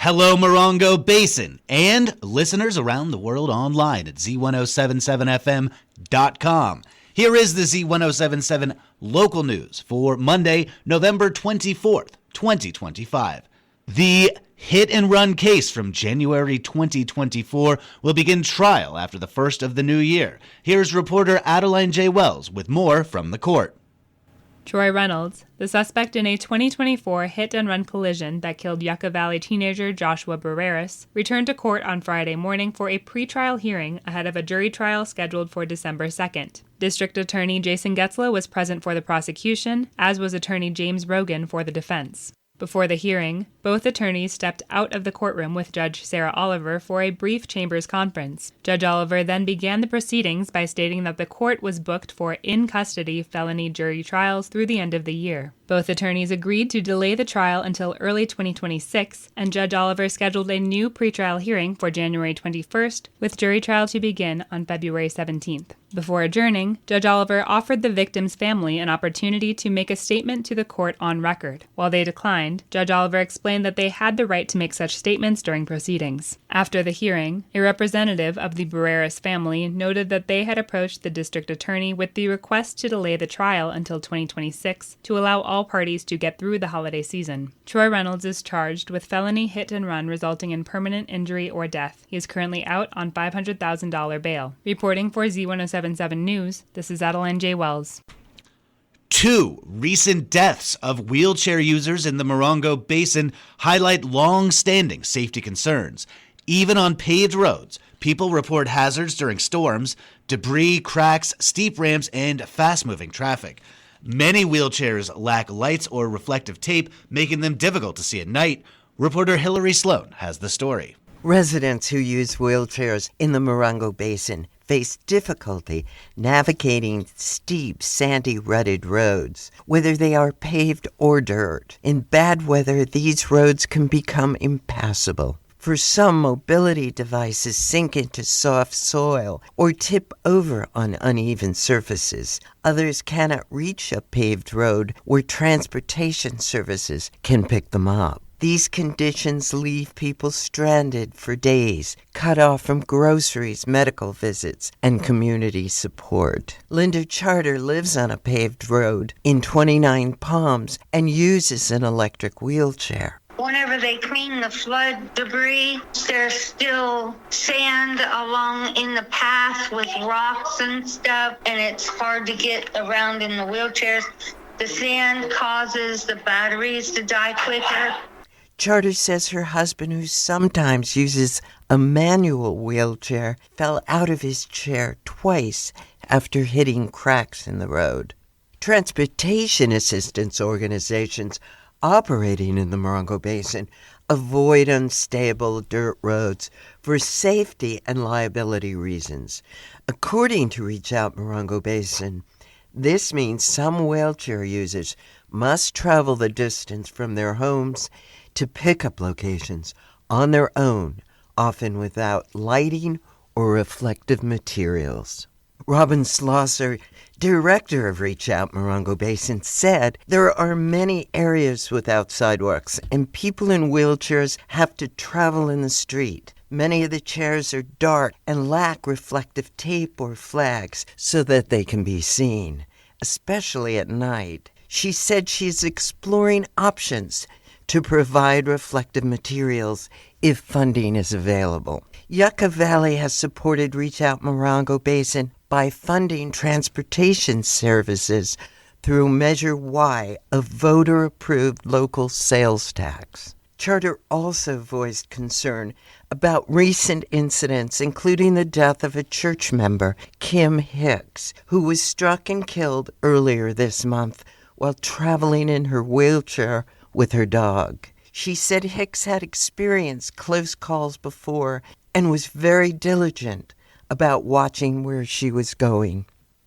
Hello, Morongo Basin, and listeners around the world online at Z107.7 FM.com. Here is the Z107.7 Local News for Monday, November 24th, 2025. The hit-and-run case from January 2024 will begin trial after the first of the new year. Here's reporter Adeline J. Wells with more from the court. Troy Reynolds, the suspect in a 2024 hit-and-run collision that killed Yucca Valley teenager Joshua Barreras, returned to court on Friday morning for a pretrial hearing ahead of a jury trial scheduled for December 2nd. District Attorney Jason Getzla was present for the prosecution, as was Attorney James Rogan for the defense. Before the hearing, both attorneys stepped out of the courtroom with Judge Sarah Oliver for a brief chambers conference. Judge Oliver then began the proceedings by stating that the court was booked for in-custody felony jury trials through the end of the year. Both attorneys agreed to delay the trial until early 2026, and Judge Oliver scheduled a new pretrial hearing for January 21st, with jury trial to begin on February 17th. Before adjourning, Judge Oliver offered the victim's family an opportunity to make a statement to the court on record. While they declined, Judge Oliver explained that they had the right to make such statements during proceedings. After the hearing, a representative of the Barreras family noted that they had approached the district attorney with the request to delay the trial until 2026 to allow all parties to get through the holiday season. Troy Reynolds is charged with felony hit-and-run resulting in permanent injury or death. He is currently out on $500,000 bail. Reporting for Z107.7 News, this is Adeline J. Wells. 2 recent deaths of wheelchair users in the Morongo Basin highlight long-standing safety concerns. Even on paved roads, people report hazards during storms, debris, cracks, steep ramps, and fast-moving traffic. Many wheelchairs lack lights or reflective tape, making them difficult to see at night. Reporter Hillary Sloan has the story. Residents who use wheelchairs in the Morongo Basin face difficulty navigating steep, sandy, rutted roads, whether they are paved or dirt. In bad weather, these roads can become impassable. For some, mobility devices sink into soft soil or tip over on uneven surfaces. Others cannot reach a paved road where transportation services can pick them up. These conditions leave people stranded for days, cut off from groceries, medical visits, and community support. Linda Charter lives on a paved road in 29 Palms and uses an electric wheelchair. Whenever they clean the flood debris, there's still sand along in the path with rocks and stuff, and it's hard to get around in the wheelchairs. The sand causes the batteries to die quicker. Charter says her husband, who sometimes uses a manual wheelchair, fell out of his chair twice after hitting cracks in the road. Transportation assistance organizations operating in the Morongo Basin avoid unstable dirt roads for safety and liability reasons. According to Reach Out Morongo Basin, this means some wheelchair users must travel the distance from their homes to pickup locations on their own, often without lighting or reflective materials. Robin Slosser, director of Reach Out Morongo Basin, said there are many areas without sidewalks and people in wheelchairs have to travel in the street. Many of the chairs are dark and lack reflective tape or flags so that they can be seen, especially at night. She said she's exploring options to provide reflective materials if funding is available. Yucca Valley has supported Reach Out Morongo Basin by funding transportation services through Measure Y, a voter-approved local sales tax. Charter also voiced concern about recent incidents, including the death of a church member, Kim Hicks, who was struck and killed earlier this month while traveling in her wheelchair with her dog. She said Hicks had experienced close calls before and was very diligent about watching where she was going.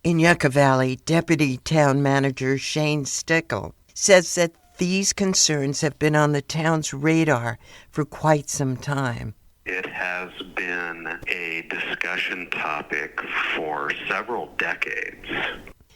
In Yucca Valley, Deputy Town Manager Shane Stickle says that these concerns have been on the town's radar for quite some time. It has been a discussion topic for several decades.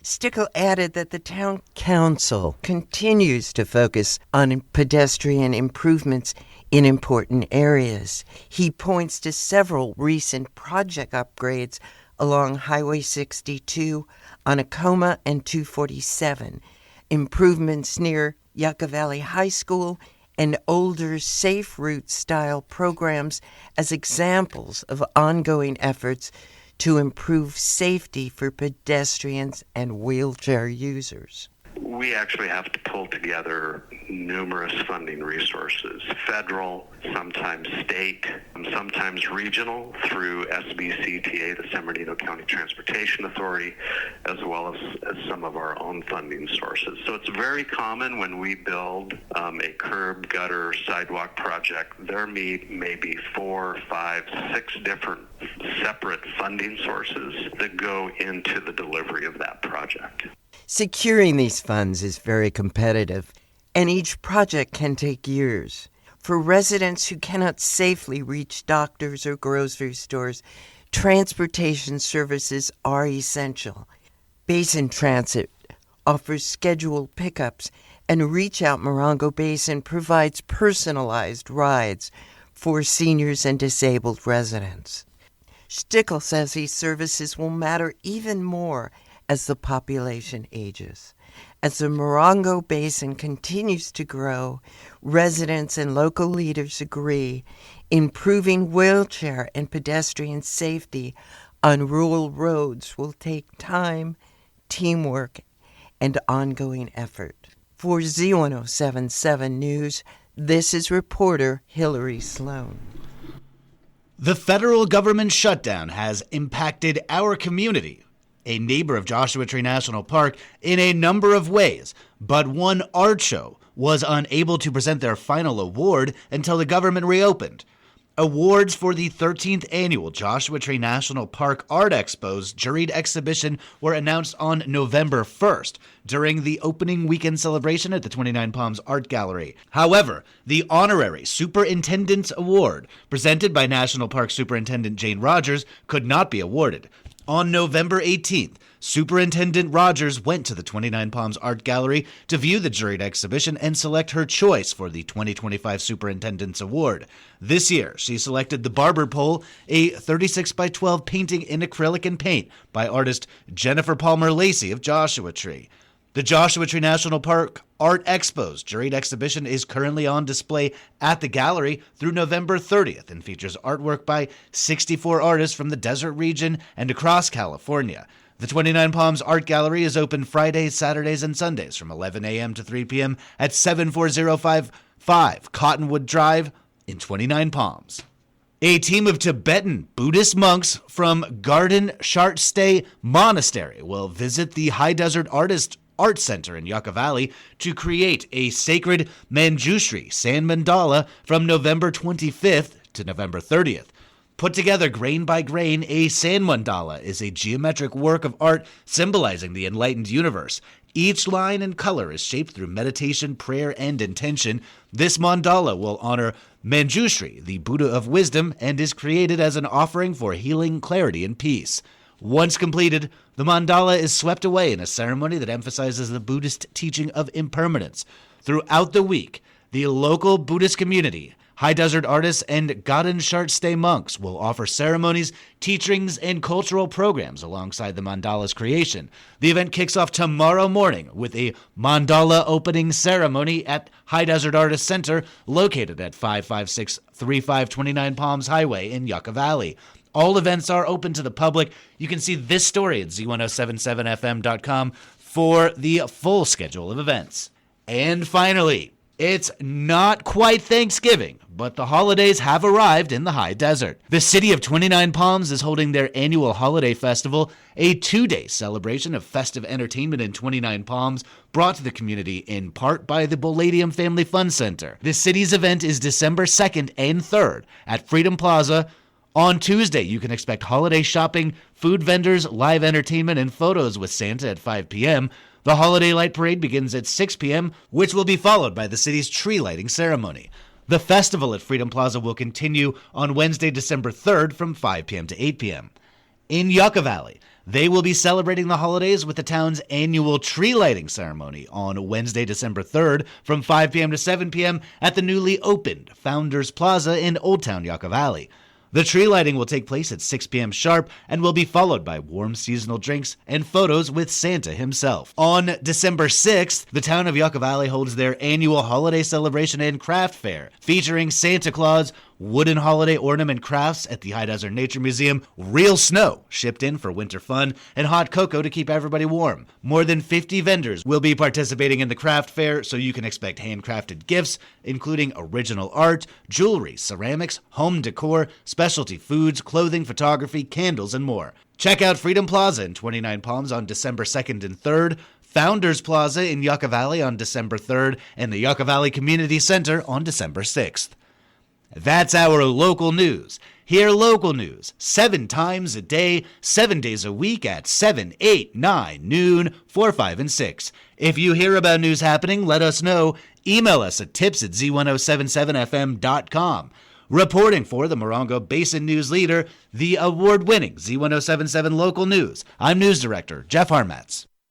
Stickle added that the town council continues to focus on pedestrian improvements in important areas. He points to several recent project upgrades along Highway 62, Onacoma, and 247, improvements near Yucca Valley High School, and older Safe Route-style programs as examples of ongoing efforts to improve safety for pedestrians and wheelchair users. We actually have to pull together numerous funding resources, federal, sometimes state, sometimes regional through SBCTA, the San Bernardino County Transportation Authority, as well as some of our own funding sources. So it's very common when we build a curb, gutter, sidewalk project, there may be 4, 5, 6 different separate funding sources that go into the delivery of that project. Securing these funds is very competitive, and each project can take years. For residents who cannot safely reach doctors or grocery stores, transportation services are essential. Basin Transit offers scheduled pickups, and Reach Out Morongo Basin provides personalized rides for seniors and disabled residents. Stickel says these services will matter even more as the population ages. As the Morongo Basin continues to grow, residents and local leaders agree improving wheelchair and pedestrian safety on rural roads will take time, teamwork, and ongoing effort. For Z107.7 News, this is reporter Hillary Sloan. The federal government shutdown has impacted our community, a neighbor of Joshua Tree National Park, in a number of ways, but one art show was unable to present their final award until the government reopened. Awards for the 13th annual Joshua Tree National Park Art Expo's juried exhibition were announced on November 1st during the opening weekend celebration at the 29 Palms Art Gallery. However, the honorary Superintendent's Award, presented by National Park Superintendent Jane Rogers, could not be awarded. On November 18th, Superintendent Rogers went to the 29 Palms Art Gallery to view the juried exhibition and select her choice for the 2025 Superintendent's Award. This year, she selected The Barber Pole, a 36x12 painting in acrylic and paint by artist Jennifer Palmer Lacey of Joshua Tree. The Joshua Tree National Park Art Expo's juried exhibition is currently on display at the gallery through November 30th and features artwork by 64 artists from the desert region and across California. The 29 Palms Art Gallery is open Fridays, Saturdays, and Sundays from 11 a.m. to 3 p.m. at 74055 Cottonwood Drive in 29 Palms. A team of Tibetan Buddhist monks from Garden Shartstay Monastery will visit the High Desert Art Center in Yucca Valley to create a sacred Manjushri sand mandala from November 25th to November 30th. Put together grain by grain, a sand mandala is a geometric work of art symbolizing the enlightened universe. Each line and color is shaped through meditation, prayer, and intention. This mandala will honor Manjushri, the Buddha of wisdom, and is created as an offering for healing, clarity, and peace. Once completed, the mandala is swept away in a ceremony that emphasizes the Buddhist teaching of impermanence. Throughout the week, the local Buddhist community, High Desert artists, and Garden Shartstay monks will offer ceremonies, teachings, and cultural programs alongside the mandala's creation. The event kicks off tomorrow morning with a mandala opening ceremony at High Desert Artist Center, located at 55635 29 Palms Highway in Yucca Valley. All events are open to the public. You can see this story at Z107.7fm.com for the full schedule of events. And finally, it's not quite Thanksgiving, but the holidays have arrived in the High Desert. The city of 29 Palms is holding their annual holiday festival, a 2-day celebration of festive entertainment in 29 Palms, brought to the community in part by the Palladium Family Fun Center. The city's event is December 2nd and 3rd at Freedom Plaza. On Tuesday, you can expect holiday shopping, food vendors, live entertainment, and photos with Santa at 5 p.m. The Holiday Light Parade begins at 6 p.m., which will be followed by the city's tree lighting ceremony. The festival at Freedom Plaza will continue on Wednesday, December 3rd from 5 p.m. to 8 p.m. In Yucca Valley, they will be celebrating the holidays with the town's annual tree lighting ceremony on Wednesday, December 3rd from 5 p.m. to 7 p.m. at the newly opened Founders Plaza in Old Town Yucca Valley. The tree lighting will take place at 6 p.m. sharp and will be followed by warm seasonal drinks and photos with Santa himself. On December 6th, the town of Yucca Valley holds their annual holiday celebration and craft fair, featuring Santa Claus, wooden holiday ornament crafts at the High Desert Nature Museum, real snow shipped in for winter fun, and hot cocoa to keep everybody warm. More than 50 vendors will be participating in the craft fair, so you can expect handcrafted gifts, including original art, jewelry, ceramics, home decor, specialty foods, clothing, photography, candles, and more. Check out Freedom Plaza in 29 Palms on December 2nd and 3rd, Founders Plaza in Yucca Valley on December 3rd, and the Yucca Valley Community Center on December 6th. That's our local news. Hear local news 7 times a day, 7 days a week at 7, 8, 9, noon, 4, 5, and 6. If you hear about news happening, let us know. Email us at tips@Z107.7fm.com. Reporting for the Morongo Basin News Leader, the award-winning Z107.7 Local News, I'm News Director Jeff Harmatz.